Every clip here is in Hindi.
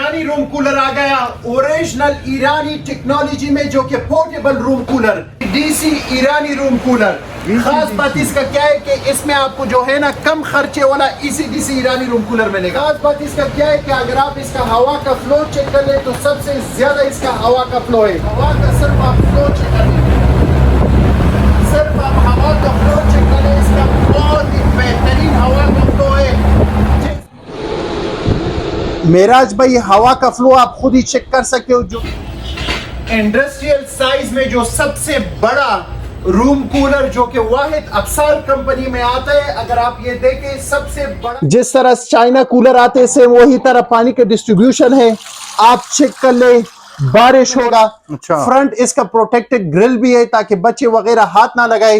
ईरानी रूम कूलर आ गया ओरिजिनल ईरानी टेक्नोलॉजी में, जो कि पोर्टेबल रूम कूलर, डीसी ईरानी रूम कूलर। खास बात इसका क्या है कि इसमें आपको जो है ना कम खर्चे वाला इसी डीसी ईरानी रूम कूलर मिलेगा। खास बात इसका क्या है कि अगर आप इसका हवा का फ्लो चेक कर ले तो सबसे ज्यादा इसका हवा का फ्लो है। हवा का सिर्फ आप फ्लो चेक कर ले, सिर्फ आप हवा का फ्लो चेक कर ले, इसका बहुत ही बेहतरीन हवा का फ्लो है। मेराज भाई हवा का फ्लो आप खुद ही चेक कर सकते हो। जो इंडस्ट्रियल साइज में जो सबसे बड़ा रूम कूलर जो कि वाहिद अफसाल कंपनी में आता है, अगर आप ये देखें सबसे बड़ा, जिस तरह चाइना कूलर आते हैं सेम वही तरह पानी का डिस्ट्रीब्यूशन है। आप चेक कर ले, बारिश होगा। अच्छा। फ्रंट इसका प्रोटेक्टेड ग्रिल भी है ताकि बच्चे वगैरह हाथ ना लगाए।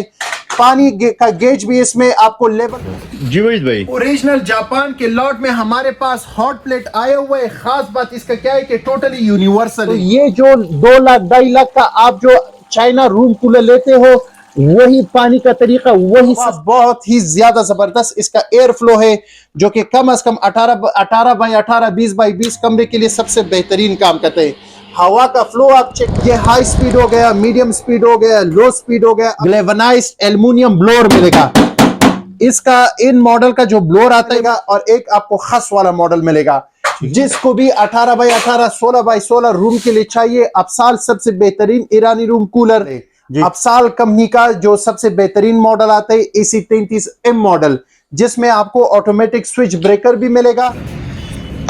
पानी का गेज भी इसमें आपको लेवल। जी भाई, ओरिजिनल जापान के लॉट में हमारे पास हॉट प्लेट आया हुआ है। खास बात इसका क्या है कि टोटली यूनिवर्सल है। तो ये जो 2 लाख 2.5 लाख का आप जो चाइना रूम कूलर लेते हो, वही पानी का तरीका वही बहुत ही ज्यादा जबरदस्त इसका एयर फ्लो है, जो कि कम से कम 18 बाई 18 20 बाई 20 कमरे के लिए सबसे बेहतरीन काम करते हैं। हवा का फ्लो आप चेक, ये हाई स्पीड हो गया, मीडियम स्पीड हो गया, लो स्पीड हो गया। गैल्वेनाइज्ड एल्युमिनियम ब्लोअर मिलेगा इसका, इन मॉडल का जो ब्लोअर आता है, और एक आपको खस वाला मॉडल मिलेगा। जिसको भी 18 बाई 18 16 बाई 16 रूम के लिए चाहिए, अफसाल सबसे बेहतरीन ईरानी रूम कूलर है। अफसाल कंपनी का जो सबसे बेहतरीन मॉडल आता है AC33M मॉडल, जिसमें आपको ऑटोमेटिक स्विच ब्रेकर भी मिलेगा।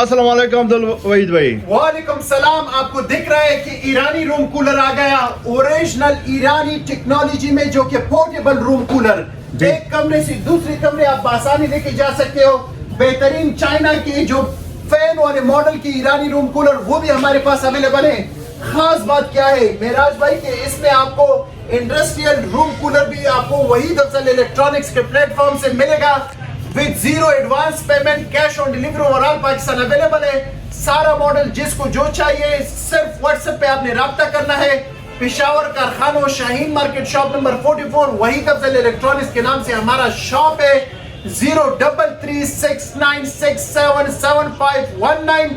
अस्सलाम वालेकुम अब्दुल वहीद भाई। वालेकुम सलाम। आपको दिख रहा है कि ईरानी रूम कूलर आ गया ओरिजिनल ईरानी टेक्नोलॉजी में, जो कि पोर्टेबल रूम कूलर, एक कमरे से दूसरे कमरे आप आसानी लेके जा सकते हो। बेहतरीन चाइना के जो फैन वाले मॉडल की ईरानी रूम कूलर वो भी हमारे पास अवेलेबल है। खास बात क्या है मेराज भाई के इसमें आपको इंडस्ट्रियल रूम कूलर भी आपको वही दफसल इलेक्ट्रॉनिक्स के प्लेटफॉर्म से मिलेगा with zero advance payment, cash on delivery overall Pakistan available है। सारा मॉडल जिसको जो चाहिए सिर्फ व्हाट्सएप पे आपने राब्ता करना है। पेशावर कारखाना शाहीन मार्केट शॉप नंबर 44 वही दफसल इलेक्ट्रॉनिक्स के नाम से हमारा शॉप है। 033696775519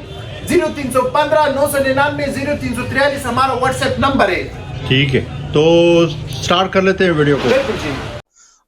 0315 999 0343 हमारा व्हाट्सएप नंबर है। ठीक है, तो स्टार्ट कर लेते हैं वीडियो को। बिल्कुल जी।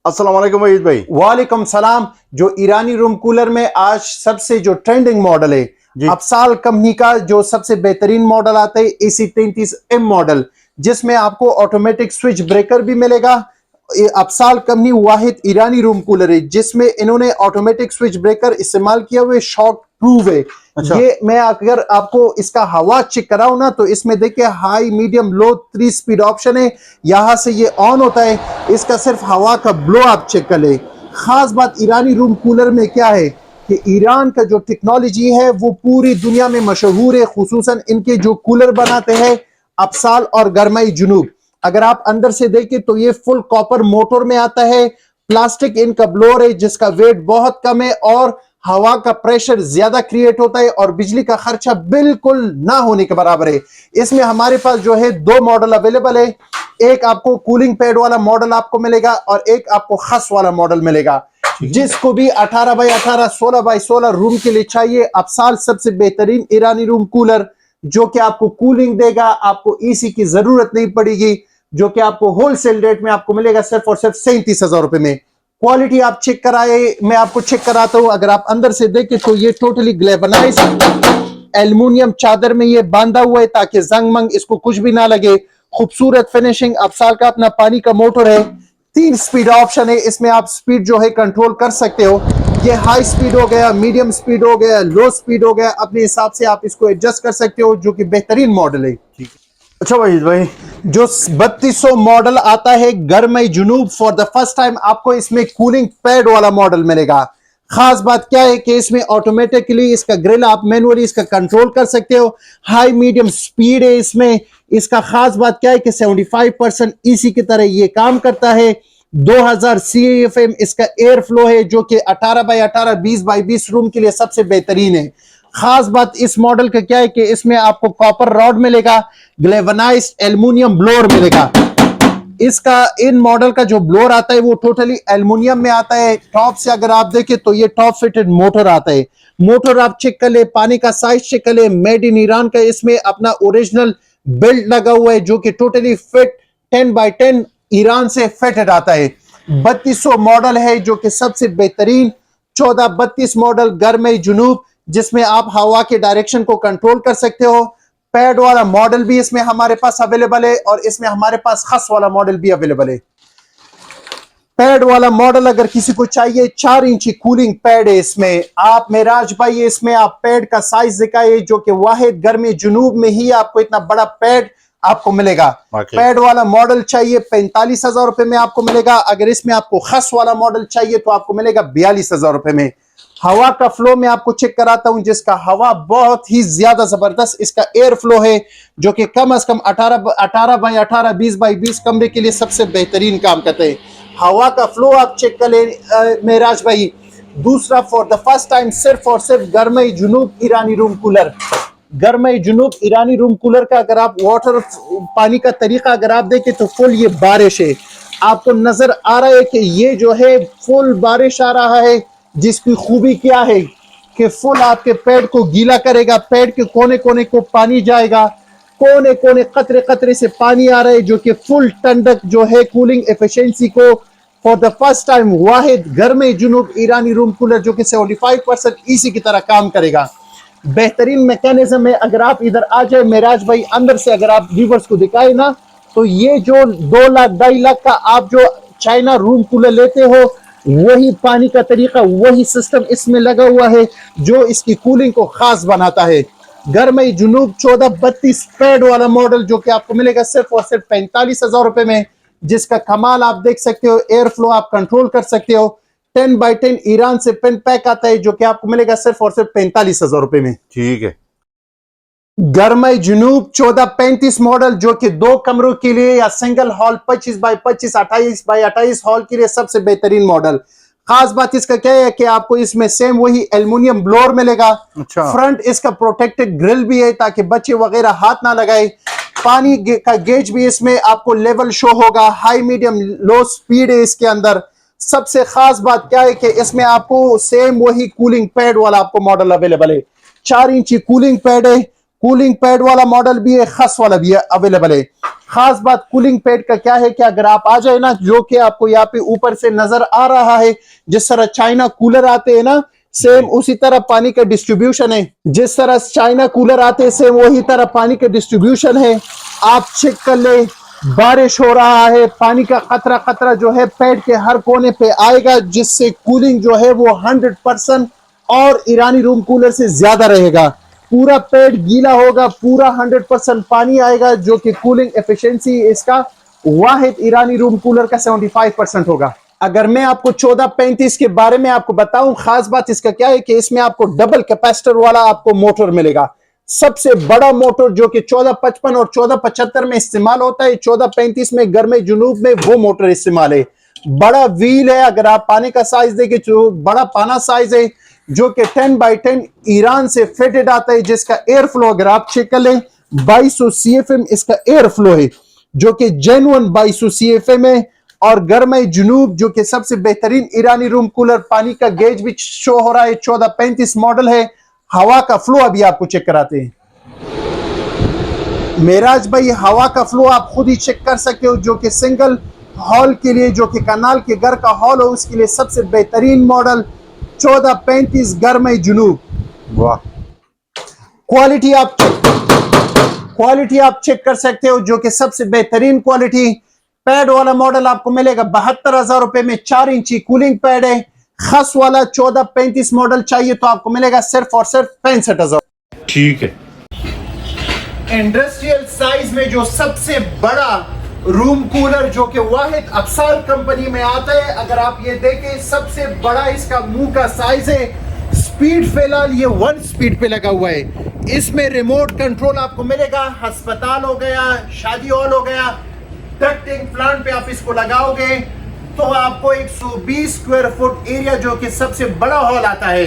अस्सलाम वालेकुम वहीद भाई। वालेकुम सलाम। जो ईरानी रूम कूलर में आज सबसे जो ट्रेंडिंग मॉडल है, अफसाल कंपनी का जो सबसे बेहतरीन मॉडल आता है AC33M मॉडल, जिसमें आपको ऑटोमेटिक स्विच ब्रेकर भी मिलेगा। अफसाल कंपनी वाहिद ईरानी रूम कूलर है जिसमें इन्होंने ऑटोमेटिक स्विच ब्रेकर इस्तेमाल किया हुए, शॉक प्रूफ है। अच्छा। ये मैं अगर आपको इसका हवा चेक कराऊं ना, तो इसमें देखिए high medium low 3 speed option है। यहां से ये ऑन होता है, इसका सिर्फ हवा का ब्लो आप चेक कर ले। खास बात ईरानी रूम कूलर में क्या है कि ईरान का जो टेक्नोलॉजी है वो पूरी दुनिया में मशहूर है। खुसूसन इनके जो कूलर बनाते हैं अफसाल और गरमाई जुनूब, अगर आप अंदर से देखें तो ये फुल कॉपर मोटर में आता है। प्लास्टिक इनका ब्लोअर है जिसका वेट बहुत कम है और हवा का प्रेशर ज्यादा क्रिएट होता है और बिजली का खर्चा बिल्कुल ना होने के बराबर है। इसमें हमारे पास जो है 2 मॉडल अवेलेबल है। एक आपको कूलिंग पैड वाला मॉडल आपको मिलेगा और एक आपको खस वाला मॉडल मिलेगा। जिसको भी 18 बाई 18 16 बाई 16 रूम के लिए चाहिए, अफसाल सबसे बेहतरीन ईरानी रूम कूलर, जो कि आपको कूलिंग देगा, आपको एसी की जरूरत नहीं पड़ेगी, जो कि आपको होलसेल रेट में आपको मिलेगा सिर्फ और सिर्फ 37,000 रुपए में। क्वालिटी आप चेक कराए, मैं आपको चेक कराता हूं। अगर आप अंदर से देखें तो ये टोटली गैल्वेनाइज्ड एल्युमिनियम चादर में ये बांधा हुआ है ताकि जंग मंग इसको कुछ भी ना लगे। खूबसूरत फिनिशिंग। अफसाल का अपना पानी का मोटर है, 3 स्पीड ऑप्शन है, इसमें आप स्पीड जो है कंट्रोल कर सकते हो। ये हाई स्पीड हो गया, मीडियम स्पीड हो गया, लो स्पीड हो गया, अपने हिसाब से आप इसको एडजस्ट कर सकते हो, जो कि बेहतरीन मॉडल है। अच्छा भाई, जो 3200 मॉडल आता है गरमाई जुनूब, फॉर द फर्स्ट टाइम आपको इसमें कूलिंग पैड वाला मॉडल मिलेगा। खास बात क्या है कि इसमें ऑटोमेटिकली इसका ग्रिल आप मैनुअली इसका कंट्रोल कर सकते हो। हाई मीडियम स्पीड है इसमें। इसका खास बात क्या है कि 75% ईसी की तरह ये काम करता है। 2000 CFM इसका एयर फ्लो है, जो कि 18 बाई 18 20 बाई 20 रूम के लिए सबसे बेहतरीन है। खास बात इस मॉडल का क्या है कि इसमें आपको कॉपर रॉड मिलेगा, गैल्वेनाइज्ड एल्युमिनियम ब्लोअर मिलेगा। इसका इन मॉडल का जो ब्लोअर आता है वो टोटली एल्युमिनियम में आता है। टॉप से अगर आप देखें तो ये टॉप फिटेड मोटर आता है। मोटर आप चेक कर ले, पानी का साइज चेक कर ले, मेड इन ईरान का इसमें अपना ओरिजिनल बेल्ट लगा हुआ है जो कि टोटली फिट 10x10 ईरान से फिटेड आता है। 3200 मॉडल है जो कि सबसे बेहतरीन 1432 मॉडल गर्म जुनूब, जिसमें आप हवा के डायरेक्शन को कंट्रोल कर सकते हो। पैड वाला मॉडल भी इसमें हमारे पास अवेलेबल है और इसमें हमारे पास खस वाला मॉडल भी अवेलेबल है। पैड वाला मॉडल अगर किसी को चाहिए, 4 इंची कूलिंग पैड है इसमें। आप मेराज भाई इसमें आप पैड का साइज दिखाइए जो कि वाहिद गर्मी जुनूब में ही आपको इतना बड़ा पैड आपको मिलेगा। पैड वाला मॉडल चाहिए 45,000 रुपए में आपको मिलेगा। अगर इसमें आपको खस वाला मॉडल चाहिए तो आपको मिलेगा 42,000 रुपए में। हवा का फ्लो में आपको चेक कराता हूं, जिसका हवा बहुत ही ज्यादा जबरदस्त इसका एयर फ्लो है जो कि कम से कम 18 बाई 18 20 बाई 20 कमरे के लिए सबसे बेहतरीन काम करते हैं। हवा का फ्लो आप चेक कर ले मेराज भाई। दूसरा, फॉर द फर्स्ट टाइम सिर्फ और सिर्फ गर्म जुनूब ईरानी रूम कूलर। गर्म जुनूब ईरानी रूम कूलर का अगर आप वाटर पानी का तरीका अगर आप देखें तो फुल ये बारिश है। आपको नजर आ रहा है कि ये जो है फुल बारिश आ रहा है, जिसकी खूबी क्या है कि फुल आपके पेड़ को गीला करेगा। पेड़ के कोने कोने को पानी जाएगा, कोने कोने कतरे कतरे से पानी आ रहा है जो कि फुल ठंडक जो है कूलिंग एफिशिएंसी को फॉर द फर्स्ट टाइम वाहिद गर्म जुनूब ईरानी रूम कूलर जो कि 75% ईसी की तरह काम करेगा। बेहतरीन मैकेनिज्म है। अगर आप इधर आ जाए मेराज भाई, अंदर से अगर आप व्यूअर्स को दिखाए ना, तो ये जो 2 लाख 2.5 लाख का आप जो चाइना रूम कूलर लेते हो, वही पानी का तरीका, वही सिस्टम इसमें लगा हुआ है जो इसकी कूलिंग को खास बनाता है। गर्म जुनूब 1432 पैड वाला मॉडल जो कि आपको मिलेगा सिर्फ और सिर्फ 45,000 रुपए में, जिसका कमाल आप देख सकते हो। एयर फ्लो आप कंट्रोल कर सकते हो। 10x10 ईरान से पेन पैक आता है जो कि आपको मिलेगा सिर्फ और सिर्फ 45,000 रुपए में। ठीक है। गर्म जुनूब 1435 मॉडल जो कि 2 कमरों के लिए या single hall 25 by 25 28 by 28 hall के लिए सबसे बेहतरीन मॉडल। खास बात इसका क्या है कि आपको इसमें सेम वही एल्युमिनियम ब्लोअर मिलेगा। अच्छा। फ्रंट इसका प्रोटेक्टेड ग्रिल भी है ताकि बच्चे वगैरह हाथ ना लगाए। पानी का गेज भी इसमें आपको लेवल शो होगा। हाई मीडियम लो स्पीड है इसके अंदर। सबसे खास बात क्या है कि इसमें आपको सेम वही कूलिंग पैड वाला आपको मॉडल अवेलेबल है। 4 इंची कूलिंग पैड है। कूलिंग पैड वाला मॉडल भी है, खस वाला भी अवेलेबल है। खास बात कूलिंग पैड का क्या है कि अगर आप आ जाए ना, जो कि आपको यहाँ पे ऊपर से नजर आ रहा है, जिस तरह चाइना कूलर आते हैं ना, सेम उसी तरह पानी का डिस्ट्रीब्यूशन है। जिस तरह चाइना कूलर आते हैं सेम वही तरह पानी का डिस्ट्रीब्यूशन है। आप चेक कर ले, बारिश हो रहा है, पानी का खतरा खतरा जो है पैड के हर कोने पे आएगा, जिससे कूलिंग जो है वो 100% और ईरानी रूम कूलर से ज्यादा रहेगा। पूरा पैड गीला होगा, पूरा 100% पानी आएगा जो कि कूलिंग एफिशिएंसी इसका वाहिद ईरानी रूम कूलर का 75% होगा। अगर मैं आपको 1435 के बारे में आपको बताऊं, खास बात इसका क्या है कि इसमें आपको डबल कैपेसिटर वाला आपको मोटर मिलेगा। सबसे बड़ा मोटर जो कि 1455 और 1475 में इस्तेमाल होता है, 1435 में गर्म जुनूब में वो मोटर इस्तेमाल है। बड़ा व्हील है। अगर आप पानी का साइज देखें जो बड़ा पाना साइज है जो कि 10x10 ईरान से फिटेड आता है, जिसका एयर फ्लो अगर आप चेक कर लें 2200 CFM इसका एयर फ्लो है जो कि जेन्युइन 2200 CFM है। और गर्म जुनूब जो कि सबसे बेहतरीन ईरानी रूम कूलर, पानी का गेज भी शो हो रहा है, 1435 मॉडल है। हवा का फ्लो अभी आपको चेक कराते हैं मेराज भाई। हवा का फ्लो आप खुद ही चेक कर सकते हो जो कि सिंगल हॉल के लिए, जो कि कनाल के घर का हॉल हो, उसके लिए सबसे बेहतरीन मॉडल 1435 गर्म जुनूब। वाह। क्वालिटी आप चेक कर सकते हो जो कि सबसे बेहतरीन क्वालिटी। पैड वाला मॉडल आपको मिलेगा 72,000 रुपए में। 4 इंची कूलिंग पैड है। खस वाला 1435 मॉडल चाहिए तो आपको मिलेगा सिर्फ और सिर्फ 65,000। ठीक है। इंडस्ट्रियल साइज में जो सबसे बड़ा रूम कूलर जो कि वाहिद अफसाल कंपनी में आता है, अगर आप ये देखें सबसे बड़ा इसका मुंह का साइज है। स्पीड फिलहाल ये 1 स्पीड पे लगा हुआ है। इसमें रिमोट कंट्रोल आपको मिलेगा। अस्पताल हो गया, शादी हॉल हो गया, डक्टिंग प्लांट पे आप इसको लगाओगे तो आपको 120 स्क्वायर फुट एरिया जो कि सबसे बड़ा हॉल आता है,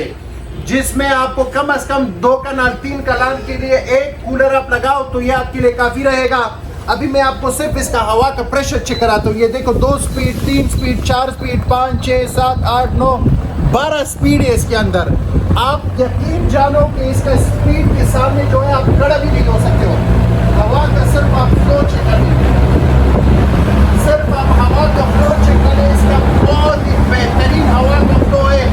जिसमें आपको कम से कम 2 कनाल 3 कनाल के लिए एक कूलर आप लगाओ तो ये आपके लिए काफी रहेगा। अभी मैं आपको सिर्फ इसका हवा का प्रेशर चेक कराता हूँ। ये देखो 2 स्पीड, 3 स्पीड, 4 स्पीड, 5, 6, 7, 8, 9, 12 स्पीड है इसके अंदर। आप यकीन जानो कि इसका स्पीड के सामने जो है आप खड़ा भी नहीं हो सकते हो। हवा का सिर्फ आप फ्लो चेक करें, सिर्फ आप हवा का फ्लो चेक करें। इसका बहुत ही बेहतरीन हवा का फ्लो है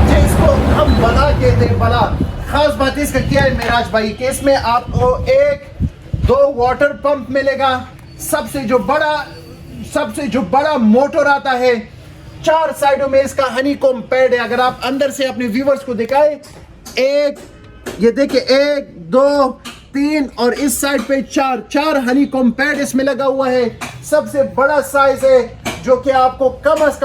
जिसको हम बला कहते हैं, बला। खास बात इसका क्या है मेराज भाई कि इसमें आपको 1-2 वाटर पंप मिलेगा। सबसे जो बड़ा मोटर आता है, 4 साइडों में इसका हनीकॉम्ब पैड है। अगर आप अंदर से अपने व्यूवर्स को दिखाए, ये देखिए 1, 2, 3 और इस साइड पे 4 हनीकॉम्ब पैड इसमें लगा हुआ है। सबसे बड़ा साइज है जो कि आपको कम अज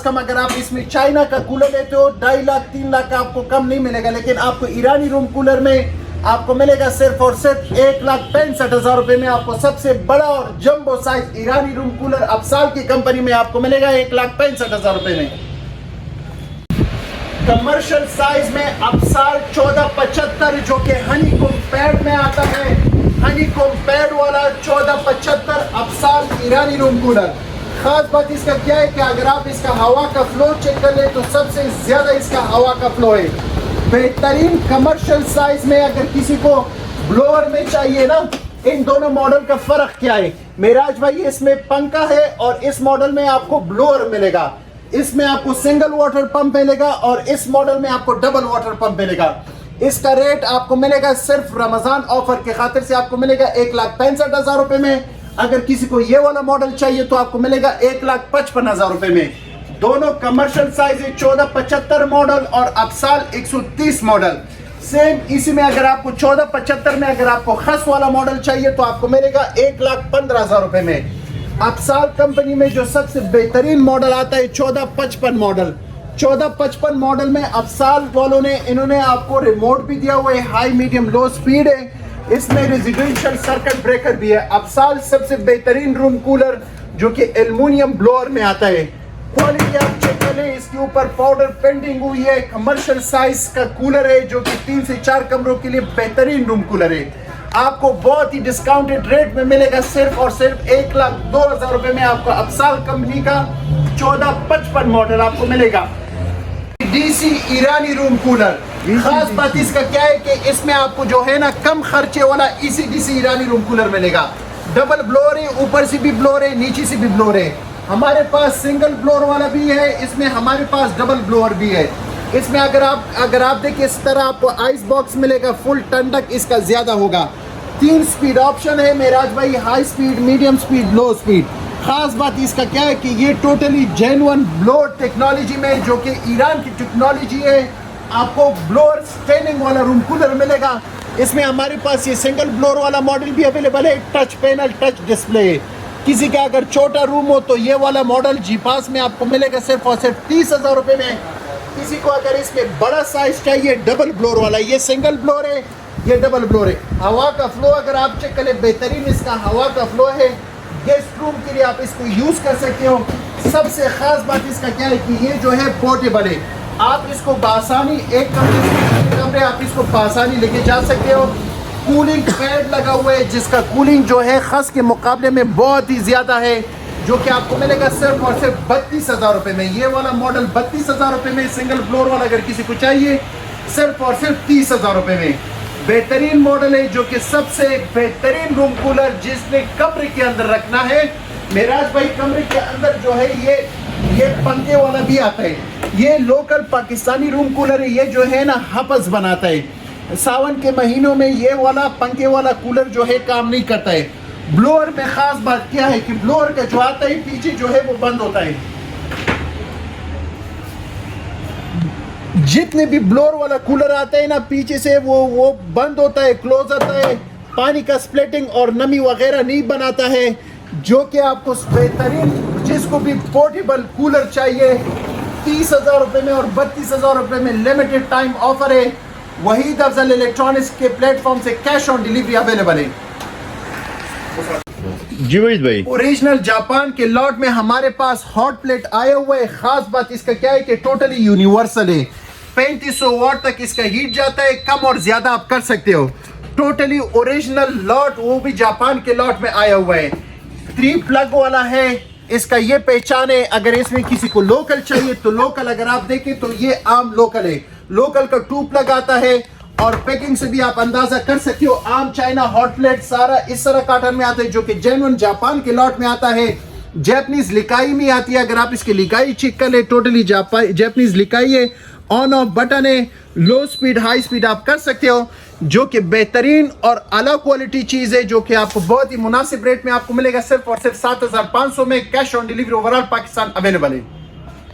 कम अगर आप इसमें चाइना का कूलर लेते हो 2.5 लाख 3 लाख का आपको कम नहीं मिलेगा, लेकिन आपको ईरानी रूम कूलर में आपको मिलेगा सिर्फ और सिर्फ 1,65,000 रुपए में। आपको सबसे बड़ा और जंबो साइज ईरानी रूम कूलर अफसाल की कंपनी में आपको मिलेगा 1,65,000 रुपए में। कमर्शियल साइज में अफसाल 1475 जो कि हनीकॉम्ब पैड में आता है, हनीकॉम्ब पैड वाला 1475 अफसाल ईरानी रूम कूलर। खास बात इसका क्या है कि अगर आप इसका हवा का फ्लो चेक कर ले तो सबसे ज्यादा इसका हवा का फ्लो है। बेहतरीन कमर्शियल साइज में अगर किसी को ब्लोअर में चाहिए ना, इन दोनों मॉडल का फर्क क्या है मेराज भाई? इसमें पंखा है और इस मॉडल में आपको ब्लोअर मिलेगा। इसमें आपको सिंगल वाटर पंप मिलेगा और इस मॉडल में आपको डबल वाटर पंप मिलेगा। इसका रेट आपको मिलेगा सिर्फ रमजान ऑफर के खातिर से आपको मिलेगा 1,65,000 रुपए में। अगर किसी को ये वाला मॉडल चाहिए तो आपको मिलेगा 1,55,000 रुपए में। दोनों कमर्शियल साइज है, 1475 मॉडल और अफसाल 130 मॉडल। सेम इसी में अगर आपको 1475 में अगर आपको खस वाला मॉडल चाहिए तो आपको मिलेगा 1,15,000 रुपए में। अफसाल कंपनी में जो सबसे बेहतरीन मॉडल आता है 1455 मॉडल। 1455 मॉडल में अफसाल वालों ने इन्होंने आपको रिमोट भी दिया हुआ है, हाई मीडियम लो स्पीड है, इसमें रेजिडेंशियल सर्किट ब्रेकर भी है। अफसाल सबसे बेहतरीन रूम कूलर जो कि एल्युमिनियम ब्लोअर में आता है। क्वालिटी आप चेक कर लें, इसके ऊपर पाउडर पेंटिंग हुई है। कमर्शियल साइज का कूलर है जो कि 3 से 4 कमरों के लिए बेहतरीन रूम कूलर है। आपको बहुत ही डिस्काउंटेड रेट में मिलेगा सिर्फ और सिर्फ 1,02,000 रुपए में। आपको अफसाल कंपनी का 1455 मॉडल आपको मिलेगा। डीसी ईरानी रूम कूलर। खास बात इसका क्या है कि इसमें आपको जो है ना कम खर्चे वाला इसी डीसी ईरानी रूम कूलर मिलेगा। डबल ब्लोअर है, ऊपर से भी ब्लोअर है, नीचे से भी ब्लोअर है। हमारे पास सिंगल ब्लोअर वाला भी है, इसमें हमारे पास डबल ब्लोअर भी है। इसमें अगर आप देखिए इस तरह आपको आइस बॉक्स मिलेगा, फुल ठंडक इसका ज्यादा होगा। 3 स्पीड ऑप्शन है मेराज भाई, हाई स्पीड, मीडियम स्पीड, लो स्पीड। खास बात इसका क्या है कि ये टोटली जेन्युइन ब्लोअर टेक्नोलॉजी में जो कि ईरान की टेक्नोलॉजी है, आपको ब्लोअर स्टैंडिंग वाला रूम कूलर मिलेगा। इसमें हमारे पास ये सिंगल ब्लोअर वाला मॉडल भी अवेलेबल है, टच पैनल, टच डिस्प्ले। किसी का अगर छोटा रूम हो तो ये वाला मॉडल जी पास में आपको मिलेगा सिर्फ और सिर्फ 30,000 रुपए में। किसी को अगर इसमें बड़ा साइज चाहिए, डबल ब्लोअर वाला, ये सिंगल ब्लोअर है, ये डबल ब्लोअर है। हवा का फ्लो अगर आप चेक करें, बेहतरीन इसका हवा का फ्लो है। गेस्ट रूम के लिए आप इसको यूज कर सकते हो। सबसे खास बात इसका क्या है कि ये जो है पोर्टेबल है, आप इसको बासानी एक कमरे आप इसको बासानी लेके जा सकते हो। कूलिंग पैड लगा हुआ है जिसका कूलिंग जो है खस के मुकाबले में बहुत ही ज्यादा है, जो कि आपको मिलेगा सिर्फ और सिर्फ 32,000 रुपए में। ये वाला मॉडल 32,000 रुपए में, सिंगल फ्लोर वाला अगर किसी को चाहिए सिर्फ और सिर्फ 30,000 रुपए में। बेहतरीन मॉडल है जो कि सबसे बेहतरीन रूम कूलर जिसने कमरे के अंदर रखना है मेराज भाई। कमरे के अंदर जो है ये पंखे वाला भी आता है। ये लोकल पाकिस्तानी रूम कूलर है, ये जो है ना हपस बनाता है। सावन के महीनों में ये वाला पंखे वाला कूलर जो है काम नहीं करता है। ब्लोअर में खास बात क्या है कि ब्लोअर का जो आता है पीछे जो है वो बंद होता है। जितने भी ब्लोअर वाला कूलर आता है ना पीछे से वो बंद होता है, क्लोज होता है, पानी का स्प्लिटिंग और नमी वगैरह नहीं बनाता है। जो कि आपको बेहतरीन जिसको भी पोर्टेबल कूलर चाहिए 30,000 रुपए में और 32,000 रुपए में लिमिटेड टाइम ऑफर है। वहीद अफजल इलेक्ट्रॉनिक्स के प्लेटफॉर्म से कैश ऑन डिलीवरी अवेलेबल है। जी वहीद भाई, ओरिजिनल जापान के लॉट में हमारे पास हॉट प्लेट आया हुआ है। खास बात इसका क्या है कि टोटली यूनिवर्सल है। 3500 वाट तक इसका हीट जाता है, कम और ज्यादा आप कर सकते हो। टोटली ओरिजिनल लॉट, वो भी जापान के लॉट में आया हुआ है। 3 प्लग वाला है। इसका ये पहचान है, अगर इसमें किसी को लोकल चाहिए तो लोकल, अगर आप देखें तो ये आम लोकल है। लोकल का 2 प्लग आता है और पैकिंग से भी आप अंदाजा कर सकते हो। आम चाइना हॉट प्लेट सारा इस तरह कार्टन में आता है, जो कि जेन्युइन जापान के लॉट में आता है। जैपनीज लिकाई में आती है, अगर आप इसकी लिकाई चेक कर ले, टोटली जैपनीज लिकाई है। ऑन ऑफ बटन है, लो स्पीड हाई स्पीड आप कर सकते हो, जो कि बेहतरीन और अलग क्वालिटी चीज है, जो कि आपको बहुत ही मुनासिब रेट में आपको मिलेगा। सिर्फ और सिर्फ 7,500 में cash on delivery overall Pakistan available है।